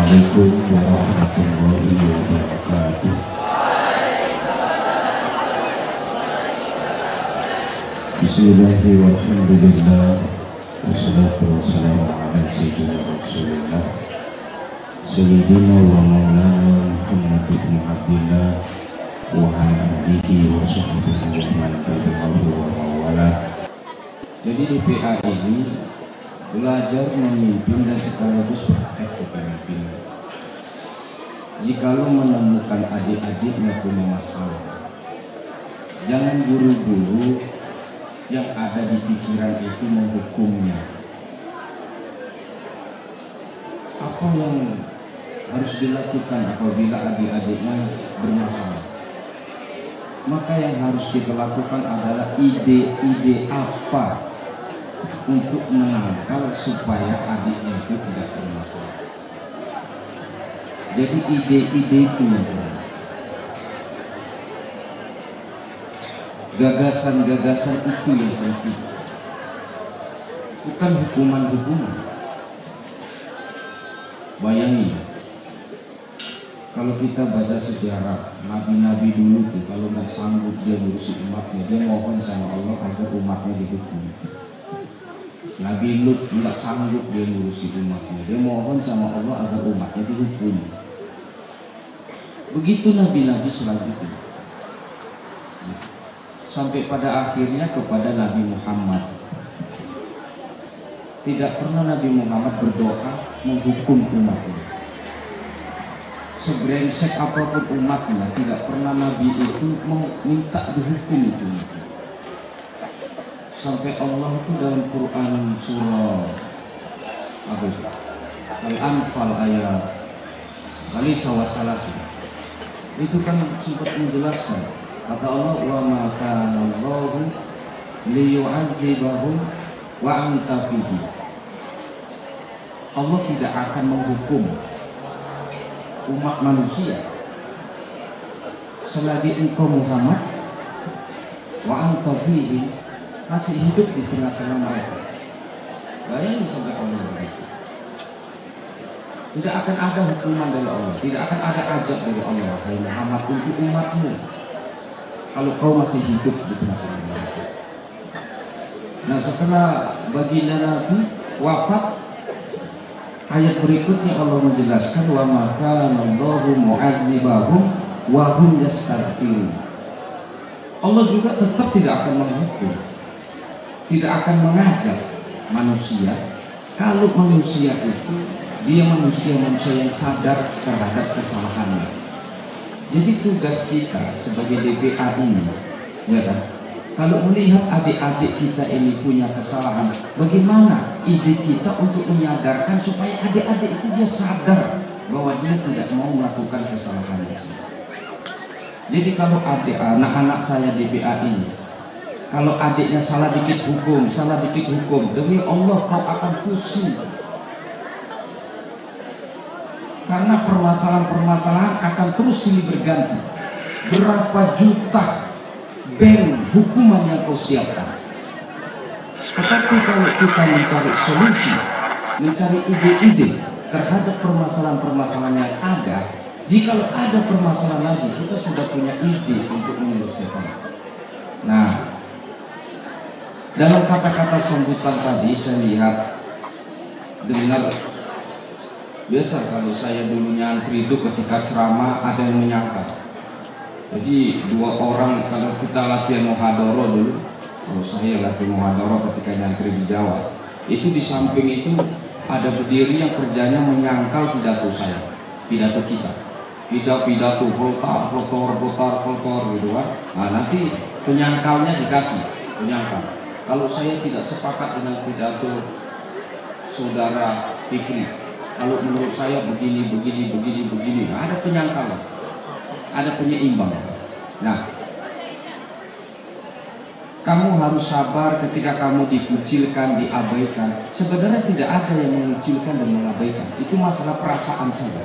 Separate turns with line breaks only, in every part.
Assalamualaikum warahmatullahi wabarakatuh. Bismillahirrahmanirrahim. Walhamdulillah. Wassalatu wassalamu ala sayyidina Rasulillah Sayyidina wa maulana Muhammad ibn Abdillah wa ala alihi wa sahbihi wa man tabi'ahu wa mawala. Jadi di PA ini belajar memimpin dan sekaligus praktek kepemimpinan. Jikalau menemukan adik-adiknya punya masalah, jangan buru-buru yang ada di pikiran itu menghukumnya. Apa yang harus dilakukan apabila adik-adiknya bermasalah? Maka yang harus kita lakukan adalah ide-ide apa untuk menangkal supaya adiknya itu tidak bermasalah. Jadi ide-ide itu, gagasan-gagasan itu yang penting, bukan hukuman-hukuman. Bayangin, kalau kita baca sejarah nabi-nabi dulu tuh, kalau nggak sanggup dia ngurusi umatnya, dia mohon sama Allah agar umatnya dihukum. Nabi Lut nggak sanggup dia ngurusi umatnya, dia mohon sama Allah agar umatnya dihukum. Begitu nabi-nabi selanjutnya, sampai pada akhirnya kepada Nabi Muhammad. Tidak pernah Nabi Muhammad berdoa menghukum umatnya. Sebrengsek apapun umatnya, tidak pernah Nabi itu minta dihukum itu. Sampai Allah itu dalam Quran surah Al-Anfal ayat Alisa wassalatu itu kan sempat menjelaskan, kata Allah, wa ma kana Allahu liyu'adzibahum wa anta fihi. Allah tidak akan menghukum umat manusia selagi engkau Muhammad wa anta fihi masih hidup di tengah-tengah mereka. Bayangin sampai Allah begitu. Tidak akan ada hukuman dari Allah, tidak akan ada ajab dari Allah, hai Muhammad, untuk umatmu kalau kau masih hidup di tengah-tengah mereka. Nah, setelah baginda Nabi wafat, ayat berikutnya Allah menjelaskan, wa ma kana Allahu mu'adzibahum wa hum yastaghfirun. Allah juga tetap tidak akan menghukum, tidak akan mengajak manusia kalau manusia itu dia manusia-manusia yang sadar terhadap kesalahannya. Jadi tugas kita sebagai DPA ini, ya kan, kalau melihat adik-adik kita ini punya kesalahan, bagaimana ide kita untuk menyadarkan supaya adik-adik itu dia sadar bahwa dia tidak mau melakukan kesalahan itu. Jadi kalau anak-anak saya DPA ini, kalau adiknya salah dikit hukum, demi Allah kau akan pusing. Karena permasalahan-permasalahan akan terus silih berganti. Berapa juta hukuman yang kau siapkan. Tetapi kalau kita mencari solusi, mencari ide-ide terhadap permasalahan-permasalahan yang ada, jika ada permasalahan lagi, kita sudah punya ide untuk menyelesaikan. Nah, dalam kata-kata sambutan tadi saya lihat, dengar, biasa kalau saya dulu nyantri itu ketika ceramah ada yang menyangka. Jadi dua orang, kalau kita latihan muhadharah dulu, kalau saya latihan muhadharah ketika nyantri di Jawa, itu di samping itu ada berdiri yang kerjanya menyangkal pidato saya, pidato kita, pidato voltar gitu kan. Nah, nanti penyangkalnya dikasih penyangkal. Kalau saya tidak sepakat dengan pidato saudara Fikri, kalau menurut saya begini, nah, ada penyangkalan, ada penyeimbang. Nah, kamu harus sabar ketika kamu dikucilkan, diabaikan. Sebenarnya tidak ada yang mengucilkan dan mengabaikan. Itu masalah perasaan saja.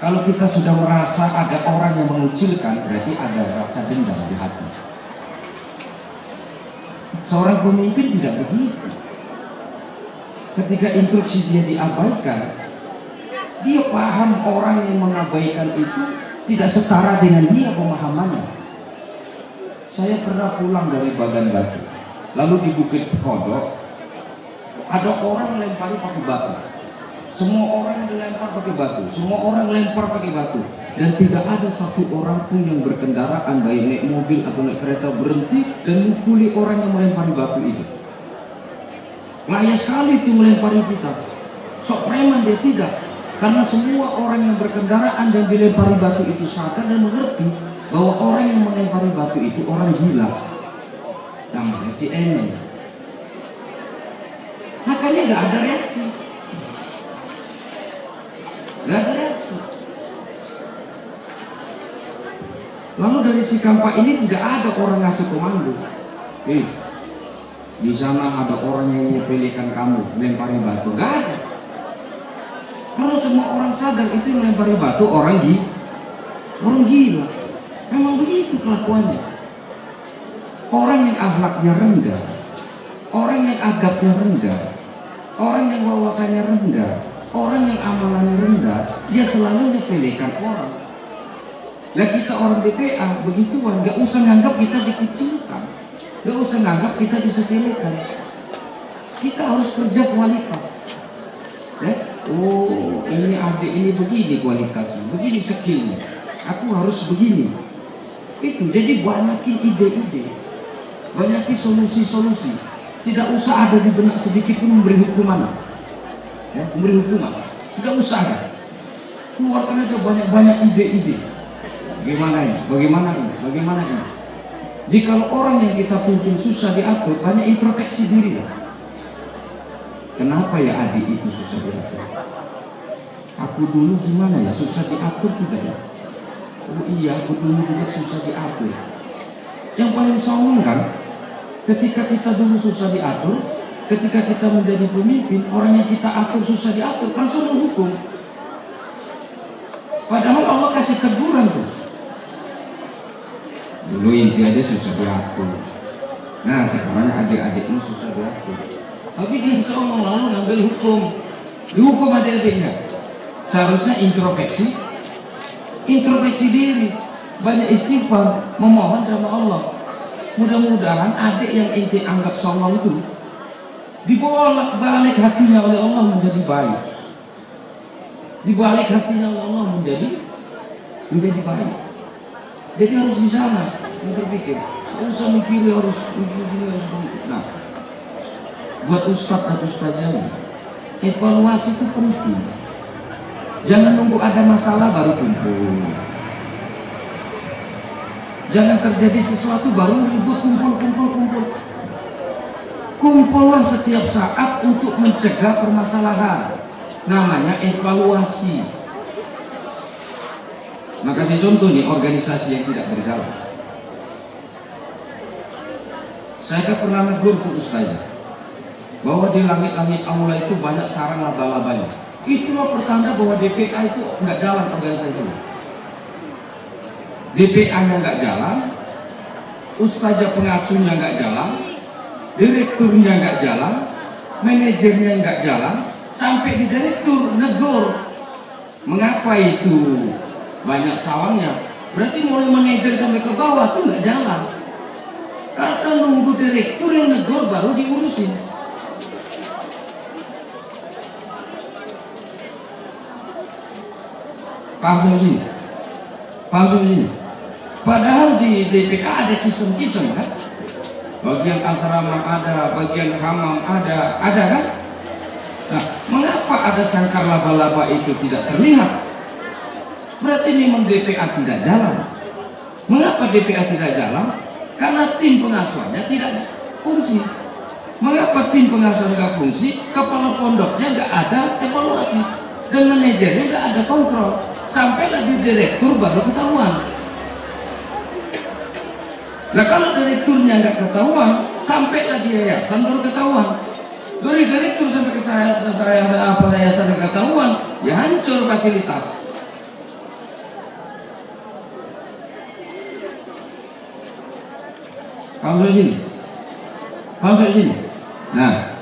Kalau kita sudah merasa ada orang yang mengucilkan, berarti ada rasa dendam di hati. Seorang pemimpin tidak begitu. Ketika instruksi dia diabaikan, Dia paham orang yang mengabaikan itu tidak setara dengan dia pemahamannya. Saya pernah pulang dari Bagan Batu, lalu di Bukit Kodok ada orang lempari pakai batu. Semua orang dilempar pakai batu, semua orang lempar pakai batu, dan tidak ada satu orang pun yang berkendaraan baik naik mobil atau naik kereta berhenti dan mukuli orang yang melempari batu itu. Layak sekali itu melempari kita. Sok preman dia tidak, karena semua orang yang berkendaraan dan dilempari batu itu sadar dan mengerti bahwa orang yang melempari batu itu orang gila, namanya si Emen. Makanya nggak ada reaksi. Gak ada reaksi. Lalu dari si Kampak ini tidak ada orang ngasih komando. Di sana ada orang yang menyepelekan kamu, melempari batu. Gak ada. Karena semua orang sadar itu yang melempari batu orang gila. Memang begitu kelakuannya. Orang yang akhlaknya rendah, orang yang adabnya rendah, orang yang wawasannya rendah, orang yang amalannya rendah, dia selalu menyepelekan orang. Nah kita orang DPA begituan, gak usah nganggap kita dikecilkan, gak usah nganggap kita disepelekan. Kita harus kerja kualitas. Ya? Oh ini adik ini begini kualitasnya, begini skillnya, aku harus begini. Itu jadi banyakin ide-ide, banyakin solusi-solusi. Tidak usah ada di benak sedikit pun memberi hukuman. Ya, memberi hukuman, tidak usah kan? Keluarkan aja banyak-banyak ide-ide. Bagaimana ini? Bagaimana ini? Bagaimana ini? Jika orang yang kita pimpin susah diatur, banyak introspeksi diri lah. Kenapa ya adik itu susah diatur? Aku dulu gimana ya, susah diatur tidak ya? Oh iya, aku dulu juga susah diatur. Yang paling songong kan, ketika kita dulu susah diatur, ketika kita menjadi pemimpin, orang yang kita atur susah diatur, langsung menghukum. Padahal Allah kasih teguran tuh. Dulu inti aja susah diatur. Nah sekarang adik-adikmu susah diatur. Tapi dia songong lalu ngambil hukum. Dihukum adik-adiknya. Seharusnya introspeksi diri, banyak istighfar, memohon sama Allah. Mudah-mudahan adik yang inti anggap songong itu dibolak-balik hatinya oleh Allah menjadi baik. Dibalik hatinya oleh Allah menjadi baik. Jadi harus di sana berpikir. Tidak usah mikir harus begini. Nah, buat ustadz atau ustazah, evaluasi itu penting. Jangan nunggu ada masalah baru kumpul. Jangan terjadi sesuatu baru kumpul. Kumpullah setiap saat untuk mencegah permasalahan. Namanya evaluasi. Nah kasih contoh nih organisasi yang tidak berjalan. Saya pernah negur ke ustazah bahwa di langit-langit aula itu banyak sarang laba-labanya. Itulah pertanda bahwa DPA itu nggak jalan organisasinya. DPA-nya nggak jalan, ustazah pengasuhnya nggak jalan, direkturnya nggak jalan, manajernya nggak jalan, sampai di direktur negur. Mengapa itu banyak sawangnya? Berarti mulai manajer sampai ke bawah tuh nggak jalan. Karena nunggu direktur yang negur baru diurusin. Paham sini? Padahal di DPA ada kisem-kisem kan? Bagian asrama ada, bagian hamam ada kan? Nah, mengapa ada sangkar laba-laba itu tidak terlihat? Berarti memang DPA tidak jalan. Mengapa DPA tidak jalan? Karena tim pengasuhannya tidak fungsi. Mengapa tim pengasuhan tidak fungsi? Kepala pondoknya nggak ada evaluasi dan manajernya nggak ada kontrol. Sampai lagi direktur baru ketahuan. Nah kalau direkturnya nggak ketahuan, sampai lagi yayasan baru ketahuan. Dari direktur sampai ke saya ada apa yayasan nggak ketahuan, ya hancur fasilitas. Paham sini? Nah,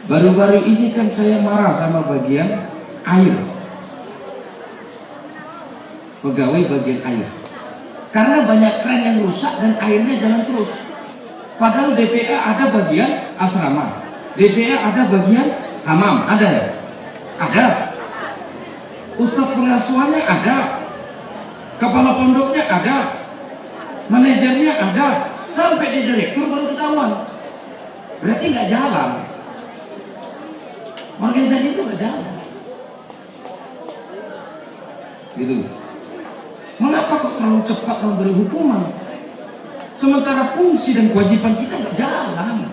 baru-baru ini kan saya marah sama bagian air, pegawai bagian air. Karena banyak kran yang rusak dan airnya jalan terus. Padahal DPA ada bagian asrama, DPA ada bagian hamam, ada ya? Ada. Ustadz pengasuhannya ada, kepala pondoknya ada, manajernya ada, sampai di direktur baru ketahuan. Berarti nggak jalan. Organisasi itu nggak jalan. Gitu. Mengapa kok terlalu cepat memberi hukuman? Sementara fungsi dan kewajiban kita nggak jalan.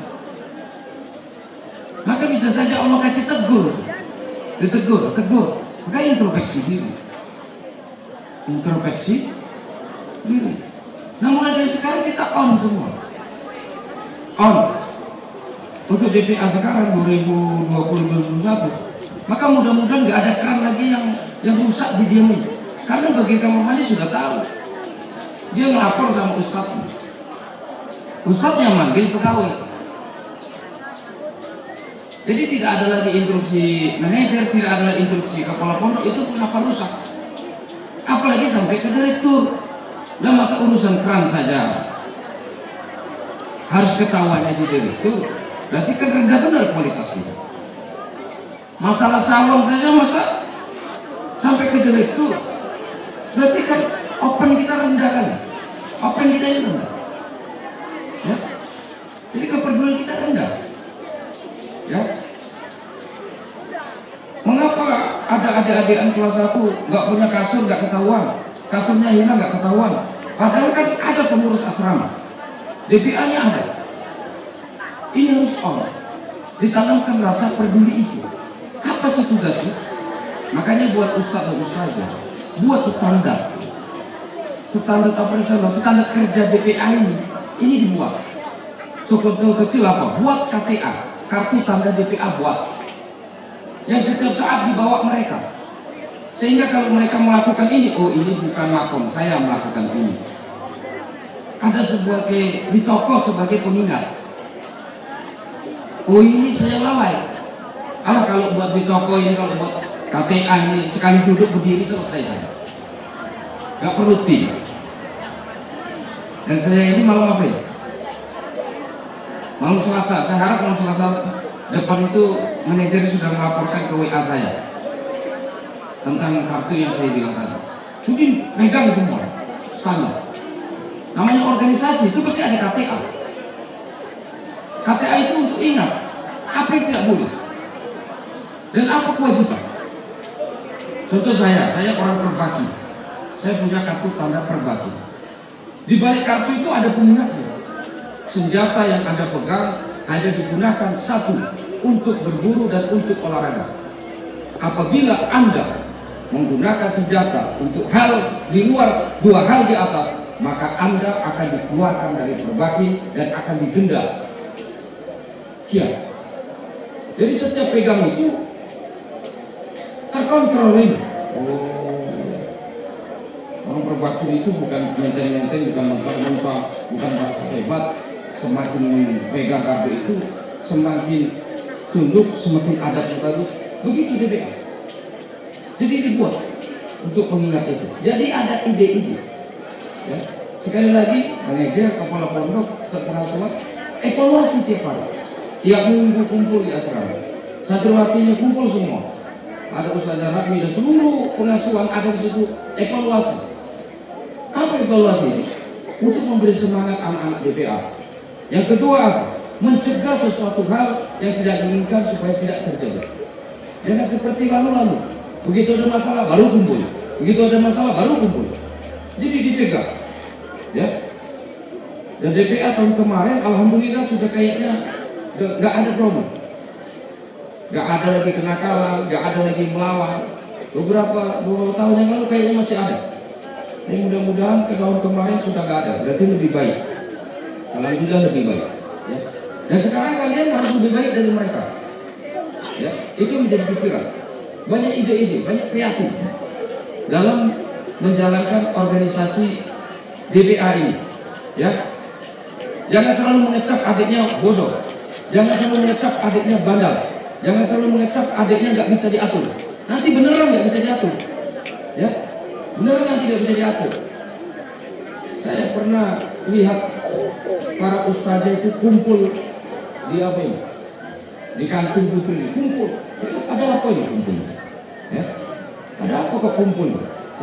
Maka bisa saja Allah kasih tegur, tegur. Maka introspeksi diri. Introspeksi diri. Nah mulai dari sekarang kita on semua. On. Untuk DPA sekarang 2020-2021. Maka mudah-mudahan nggak ada keran lagi yang rusak didiamin. Karena bagi kamar mandi sudah tahu. Dia ngelapor sama ustadznya. Ustadznya manggil pegawai. Jadi tidak ada lagi instruksi manajer, tidak ada lagi instruksi kepala pondok, itu kenapa rusak? Apalagi sampai ke direktur. Dan masa urusan keran saja harus ketahuannya di direktur. Berarti kan rendah benar kualitasnya. Masalah salon saja masa sampai ke direktur. Berarti kan open kita rendah kan? Open kita ini rendah. Ya? Jadi kepedulian kita rendah. Ya? Mengapa ada adik-adikan kelas 1 nggak punya kasur, nggak ketahuan, kasurnya hilang nggak ketahuan, padahal kan ada pengurus asrama, DPA-nya ada. Ini harus on, ditanamkan rasa peduli itu. Apa sih tugasnya? Makanya buat ustadz dan ustazah, buat standar operasional, standar kerja DPA ini dibuat. Contoh kecil apa? Buat KTA, kartu tanda DPA buat. Yang setiap saat dibawa mereka. Sehingga kalau mereka melakukan ini, oh ini bukan makom, saya melakukan ini. Ada sebuah di toko sebagai pengingat. Oh ini saya lalai. Kalau buat di toko ini, kalau buat KTA ini sekali duduk berdiri selesai saya. Gak perlu tim. Dan saya ini malam apa ya? Malam Selasa. Saya harap malam Selasa depan itu manajer sudah melaporkan ke WA saya tentang kartu yang saya bilang tadi. Mungkin megang semua standar. Namanya organisasi itu pasti ada KTA. KTA itu untuk ingat apa yang tidak boleh dan apa kewajiban. Contoh saya orang Perbaki. Saya punya kartu tanda Perbaki. Di balik kartu itu ada pengingatnya. Senjata yang Anda pegang hanya digunakan satu, untuk berburu dan untuk olahraga. Apabila Anda menggunakan senjata untuk hal di luar dua hal di atas, maka Anda akan dikeluarkan dari Perbaki dan akan didenda. Ya. Jadi setiap pegang itu terkontrol ini. Orang Perbaki itu bukan menteng-menteng, bukan mentah-mentah, bukan merasa hebat. Semakin pegang kartu itu, semakin tunduk, semakin adat yang bagus. Begitu DPA. Jadi dibuat untuk pengingat itu. Jadi ada ide-ide. Ya. Sekali lagi, manajer, kepala pondok, pengasuhan, evaluasi tiap hari. Tiap minggu kumpul di asrama. Santriwatinya kumpul semua. Ada ustazah Nabi dan seluruh pengasuhan ada di situ. Evaluasi. Apa evaluasi ini? Untuk memberi semangat anak-anak DPA. Yang kedua apa? Mencegah sesuatu hal yang tidak diinginkan supaya tidak terjadi. Jangan seperti lalu-lalu. Begitu ada masalah baru kumpul. Begitu ada masalah baru kumpul. Jadi dicegah. Ya. Dan DPA tahun kemarin alhamdulillah sudah kayaknya gak ada problem. Gak ada lagi kenakalan, gak ada lagi melawan. Beberapa tahun yang lalu kayaknya masih ada. Tapi mudah-mudahan ke tahun kemarin sudah gak ada. Berarti lebih baik. Alhamdulillah lebih baik. Ya. Dan sekarang kalian harus lebih baik dari mereka. Ya, itu menjadi pikiran. Banyak ide-ide, banyak kreatif dalam menjalankan organisasi DPA ini. Ya, jangan selalu mengecap adiknya bodoh. Jangan selalu mengecap adiknya bandel. Jangan selalu mengecap adiknya nggak bisa diatur. Nanti beneran nggak bisa diatur, ya, beneran nanti nggak bisa diatur. Saya pernah lihat para ustazah itu kumpul di apa ini, di kantin putri, kumpul. Ada apa ini kumpul? Ya, ada apa kok kumpul?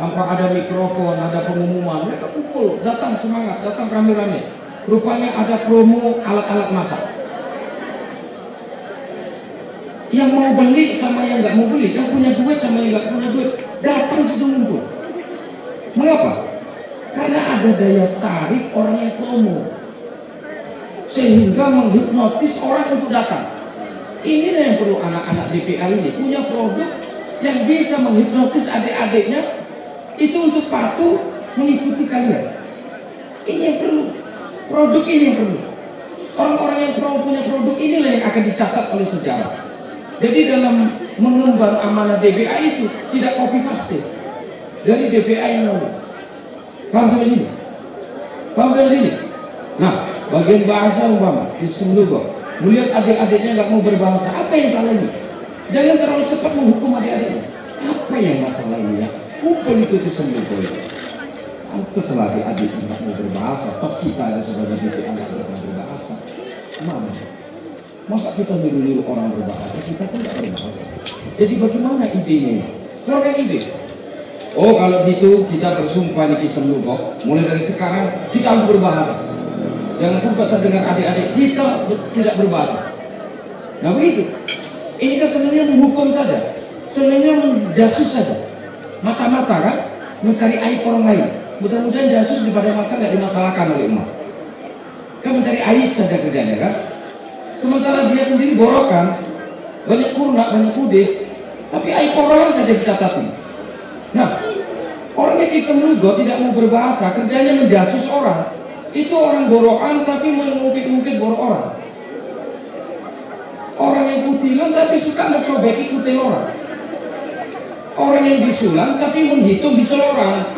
Tanpa ada mikrofon, ada pengumuman, mereka kumpul, datang semangat, datang rame-rame. Rupanya ada promo alat-alat masak. Yang mau beli sama yang nggak mau beli, yang punya duit sama yang nggak punya duit, datang situ ngumpul. Mengapa? Karena ada daya tarik orang yang promo, sehingga menghipnotis orang untuk datang. Ini yang perlu anak-anak DPA ini, punya produk yang bisa menghipnotis adik-adiknya itu untuk patuh mengikuti kalian. Ini yang perlu, produk ini yang perlu. Orang-orang yang punya produk inilah yang akan dicatat oleh sejarah. Jadi dalam mengemban amanah DBA itu tidak copy paste dari DBA yang lalu. Paham sampai sini? Paham sampai sini? Nah, bagian bahasa umpama Bismillah, melihat adik-adiknya nggak mau berbahasa, apa yang salah ini? Jangan terlalu cepat menghukum adik-adiknya. Apa yang masalah ini ya? Kumpul itu Bismillah. Pantaslah adik-adik nggak mau berbahasa, toh kita ada sebagai DBA nggak pernah berbahasa. Mana? Masa kita niru-niru orang berbahasa, kita pun nggak berbahasa. Jadi bagaimana idenya? Kalau ada ide, oh kalau gitu kita bersumpah di Bismillah, mulai dari sekarang kita harus berbahasa. Jangan sampai terdengar adik-adik kita tidak berbahasa. Nah begitu. Ini kan sebenarnya menghukum saja, sebenarnya menjasus saja, mata-mata kan, mencari aib orang lain. Mudah-mudahan jasus daripada mata nggak dimasalahkan oleh umat. Kan mencari aib saja kerjanya kan. Sementara dia sendiri borokan, banyak kurna, banyak kudis, tapi aib orang saja dicatati. Nah, orang yang Kisah tidak mau berbahasa, kerjanya menjasus orang. Itu orang borokan tapi mengungkit-ungkit borok orang. Orang yang kutilan tapi suka mencobeki kutil orang. Orang yang bisulan tapi menghitung bisul orang.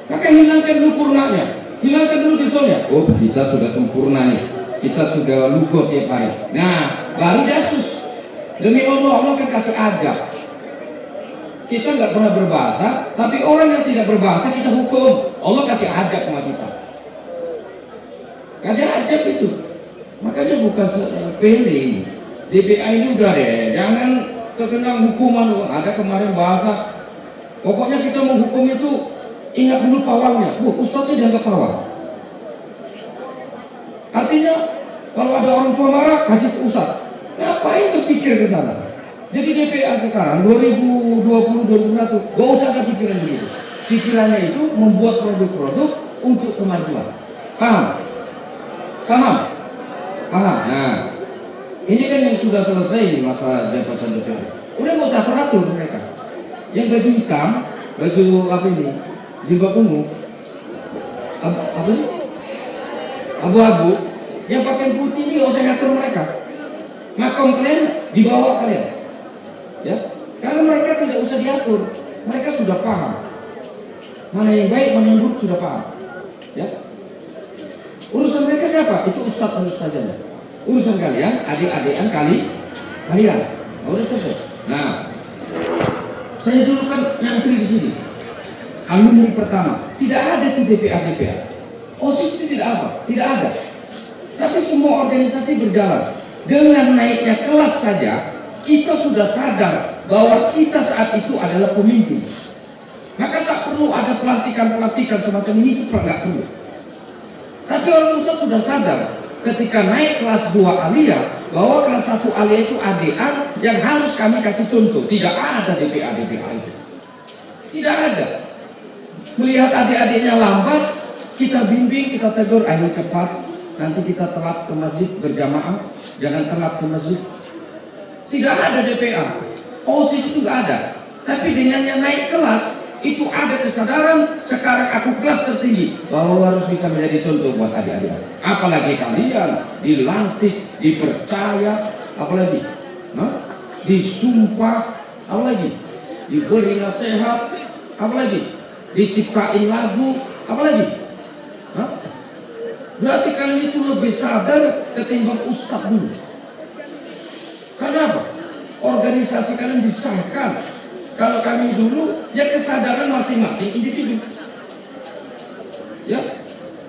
Maka hilangkan dulu kurnanya, hilangkan dulu bisulnya. Oh, kita sudah sempurna nih, kita sudah lugot tiap hari. Nah, baru jasus. Demi Allah, Allah akan kasih ajab. Kita nggak pernah berbahasa, tapi orang yang tidak berbahasa kita hukum. Allah kasih ajab sama kita. Kasih ajab itu. Makanya bukan sepele ini. DPA ini udah deh, jangan terkena hukuman. Ada kemarin bahasa, pokoknya kita menghukum itu ingat dulu pawangnya. Ustadznya dianggap pawang. Artinya kalau ada orang tua marah, kasih ke ustadz. Ngapain berpikir ke sana? Jadi DPA sekarang 2020-2021 gak usah ada pikiran begitu. Pikirannya itu membuat produk-produk untuk kemajuan. Paham? Paham? Paham? Nah, ini kan yang sudah selesai masa jabatan DPA. Udah gak usah teratur mereka. Yang baju hitam, baju apa ini? Jilbab ungu, apa ini? Abu-abu. Yang pakai putih ini gak usah ngatur mereka. Nah, komplain dibawa kalian. Ya, karena mereka tidak usah diatur, mereka sudah paham mana yang baik, mana yang buruk sudah paham. Ya, urusan mereka siapa? Itu ustadz dan ustazahnya. Urusan kalian, adik-adikan kalian. Udah selesai. Nah, saya dulu kan nyantri di sini, alumni pertama. Tidak ada tuh DPA. OSIS itu tidak ada. Tapi semua organisasi berjalan. Dengan naiknya kelas saja, kita sudah sadar bahwa kita saat itu adalah pemimpin. Maka tak perlu ada pelantikan semacam ini, itu nggak perlu. Tapi orang ustadz sudah sadar ketika naik kelas 2 alia, bahwa kelas 1 alia itu ADA yang harus kami kasih contoh. Tidak ada DPA itu. Tidak ada. Melihat adik-adiknya lambat, kita bimbing, kita tegur, ayo cepat, nanti kita telat ke masjid berjamaah, jangan telat ke masjid. Tidak ada DPA, OSIS itu nggak ada. Tapi dengan yang naik kelas, itu ada kesadaran, sekarang aku kelas tertinggi, bahwa harus bisa menjadi contoh buat adik-adik. Apalagi kalian dilantik, dipercaya, apalagi disumpah, apalagi diberi nasihat, apalagi diciptain lagu, apalagi berarti kalian itu lebih sadar ketimbang ustadz dulu. Karena apa? Organisasi organisasi kalian disahkan. Kalau kami dulu, ya kesadaran masing-masing individu. Ya,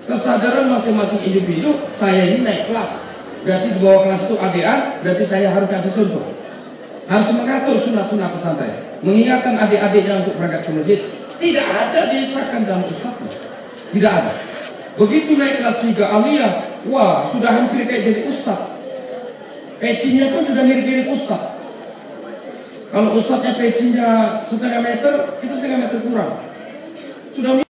kesadaran masing-masing individu, saya ini naik kelas. Berarti di bawah kelas itu adean, berarti saya harus kasih contoh. Harus mengatur sunnah-sunnah pesantren. Mengingatkan adik-adiknya untuk berangkat ke masjid. Tidak ada disahkan sama ustaz. Tidak ada. Begitu naik kelas 3 aliyah, wah sudah hampir kayak jadi ustaz. Pecinya pun sudah mirip-mirip ustaz. Kalau ustaznya pecinya setengah meter, kita setengah meter kurang. Sudah